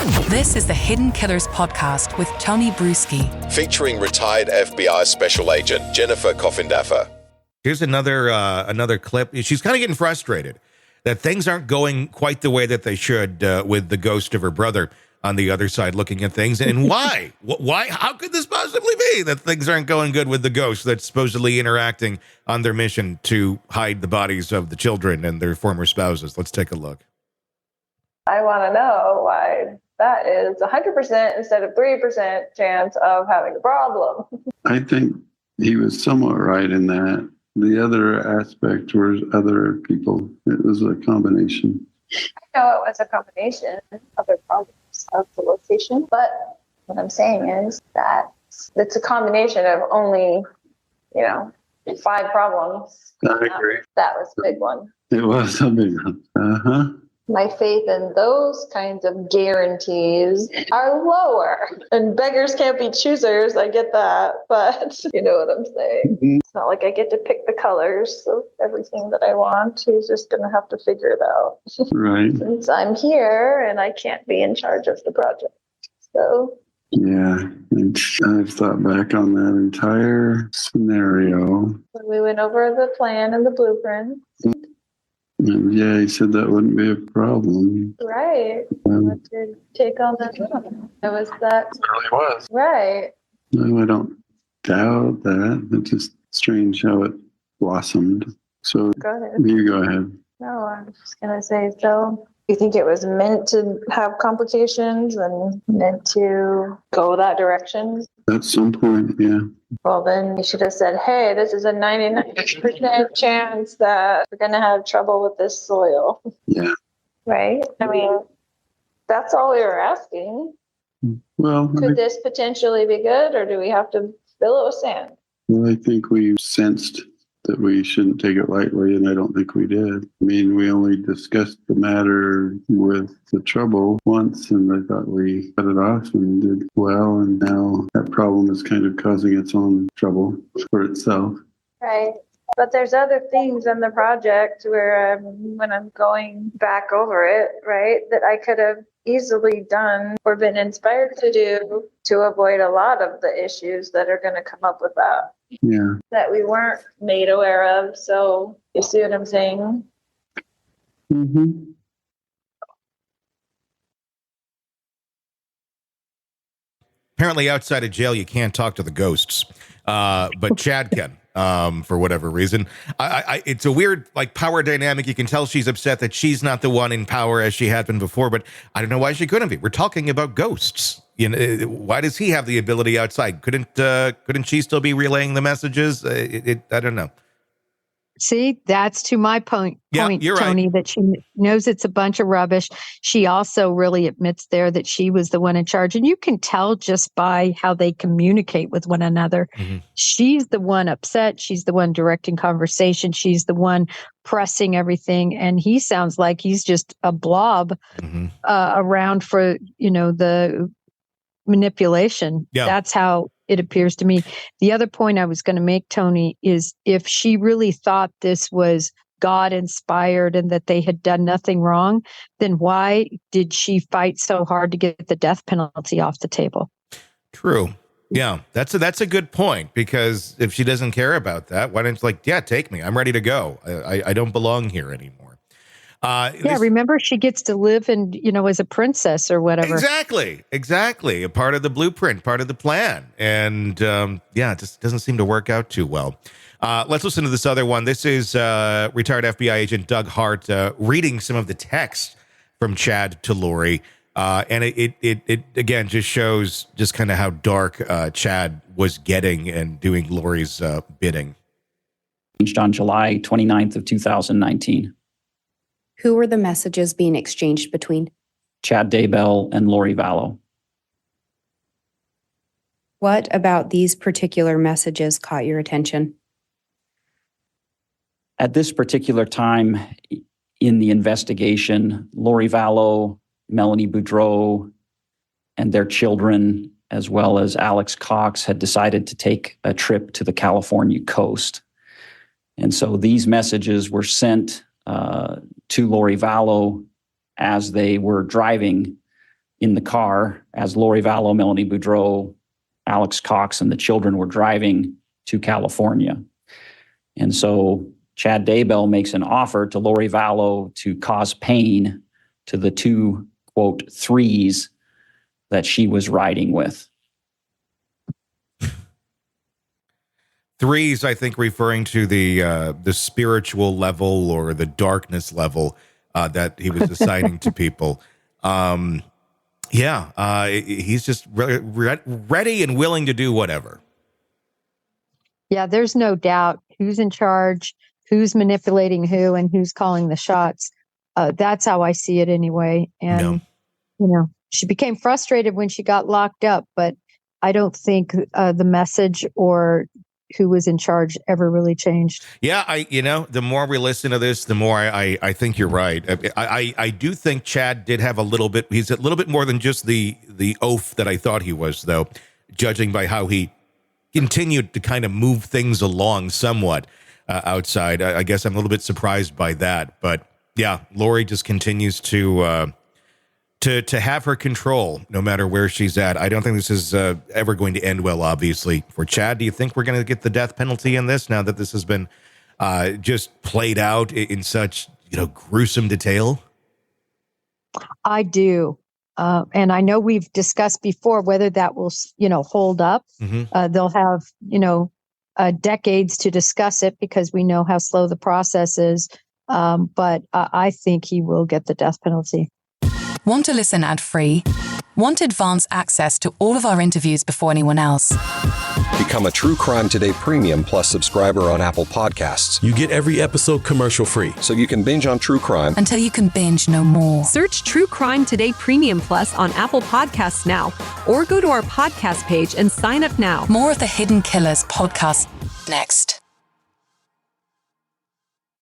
This is the Hidden Killers podcast with Tony Brueski. Featuring retired FBI Special Agent Jennifer Coffindaffer. Here's another clip. She's kind of getting frustrated that things aren't going quite the way that they should with the ghost of her brother on the other side looking at things. And why? Why? How could this possibly be that things aren't going good with the ghost that's supposedly interacting on their mission to hide the bodies of the children and their former spouses? Let's take a look. I want to know why that is 100% instead of 3% chance of having a problem. I think he was somewhat right in that. The other aspect was other people. It was a combination. I know it was a combination of other problems of the location, but what I'm saying is that it's a combination of only, 5 problems. I agree. That was a big one. It was a big one. Uh-huh. My faith in those kinds of guarantees are lower. And beggars can't be choosers. I get that. But you know what I'm saying. Mm-hmm. It's not like I get to pick the colors of everything that I want. He's just going to have to figure it out. Right. Since I'm here and I can't be in charge of the project. So. Yeah. I've thought back on that entire scenario. When we went over the plan and the blueprint. And yeah, he said that wouldn't be a problem. Right. I want to take on that. It was that. It really was. Right. No, I don't doubt that. It's just strange how it blossomed. So go ahead. You go ahead. No, I'm just going to say, so you think it was meant to have complications and meant to go that direction? At some point, yeah. Well, then you should have said, hey, this is a 99% chance that we're going to have trouble with this soil. Yeah. Right? I mean, that's all we were asking. Well, could this potentially be good, or do we have to fill it with sand? Well, I think we sensed that we shouldn't take it lightly, and I don't think we did. I mean, we only discussed the matter with the trouble once, and I thought we cut it off and did well, and now that problem is kind of causing its own trouble for itself. Right. But there's other things in the project where when I'm going back over it, right, that I could have easily done or been inspired to do to avoid a lot of the issues that are going to come up with that. Yeah. That we weren't made aware of. So you see what I'm saying? Mm-hmm. Apparently outside of jail, you can't talk to the ghosts, but Chad can. For whatever reason, it's a weird power dynamic. You can tell she's upset that she's not the one in power as she had been before, but I don't know why she couldn't be. We're talking about ghosts. Why does he have the ability outside? Couldn't she still be relaying the messages? I don't know. See, that's to my point, you're Tony, right. that she knows it's a bunch of rubbish. She also really admits there that she was the one in charge. And you can tell just by how they communicate with one another. Mm-hmm. She's the one upset. She's the one directing conversation. She's the one pressing everything. And he sounds like he's just a blob around for, the manipulation. Yeah. That's how it appears to me. The other point I was going to make, Tony, is if she really thought this was God inspired and that they had done nothing wrong, then why did she fight so hard to get the death penalty off the table? True. Yeah, that's a good point, because if she doesn't care about that, why don't you take me? I'm ready to go. I don't belong here anymore. Remember, she gets to live as a princess or whatever. Exactly. A part of the blueprint, part of the plan. And it just doesn't seem to work out too well. Let's listen to this other one. This is retired FBI agent Doug Hart reading some of the text from Chad to Lori. And it again just shows just kind of how dark Chad was getting and doing Lori's bidding. On July 29th of 2019. Who were the messages being exchanged between? Chad Daybell and Lori Vallow. What about these particular messages caught your attention? At this particular time in the investigation, Lori Vallow, Melanie Boudreau, and their children, as well as Alex Cox, had decided to take a trip to the California coast. And so these messages were sent to Lori Vallow as they were driving in the car as Lori Vallow, Melanie Boudreau, Alex Cox, and the children were driving to California. And so Chad Daybell makes an offer to Lori Vallow to cause pain to the two, quote, threes that she was riding with. Threes, I think, referring to the spiritual level or the darkness level that he was assigning to people. He's just ready and willing to do whatever. Yeah, there's no doubt who's in charge, who's manipulating who, and who's calling the shots. That's how I see it anyway. And, she became frustrated when she got locked up, but I don't think the message or who was in charge ever really changed. Yeah, the more we listen to this, the more I think you're right. I do think Chad did have he's a little bit more than just the oaf that I thought he was, though, judging by how he continued to kind of move things along somewhat outside. I guess I'm a little bit surprised by that. But yeah, Lori just continues to have her control no matter where she's at. I don't think this is ever going to end well, obviously. For Chad, do you think we're going to get the death penalty in this now that this has been just played out in such gruesome detail? I do. And I know we've discussed before whether that will, hold up. Mm-hmm. They'll have, decades to discuss it because we know how slow the process is. But I think he will get the death penalty. Want to listen ad-free? Want advance access to all of our interviews before anyone else? Become a True Crime Today Premium Plus subscriber on Apple Podcasts. You get every episode commercial-free. So you can binge on true crime until you can binge no more. Search True Crime Today Premium Plus on Apple Podcasts now, or go to our podcast page and sign up now. More of the Hidden Killers podcast next.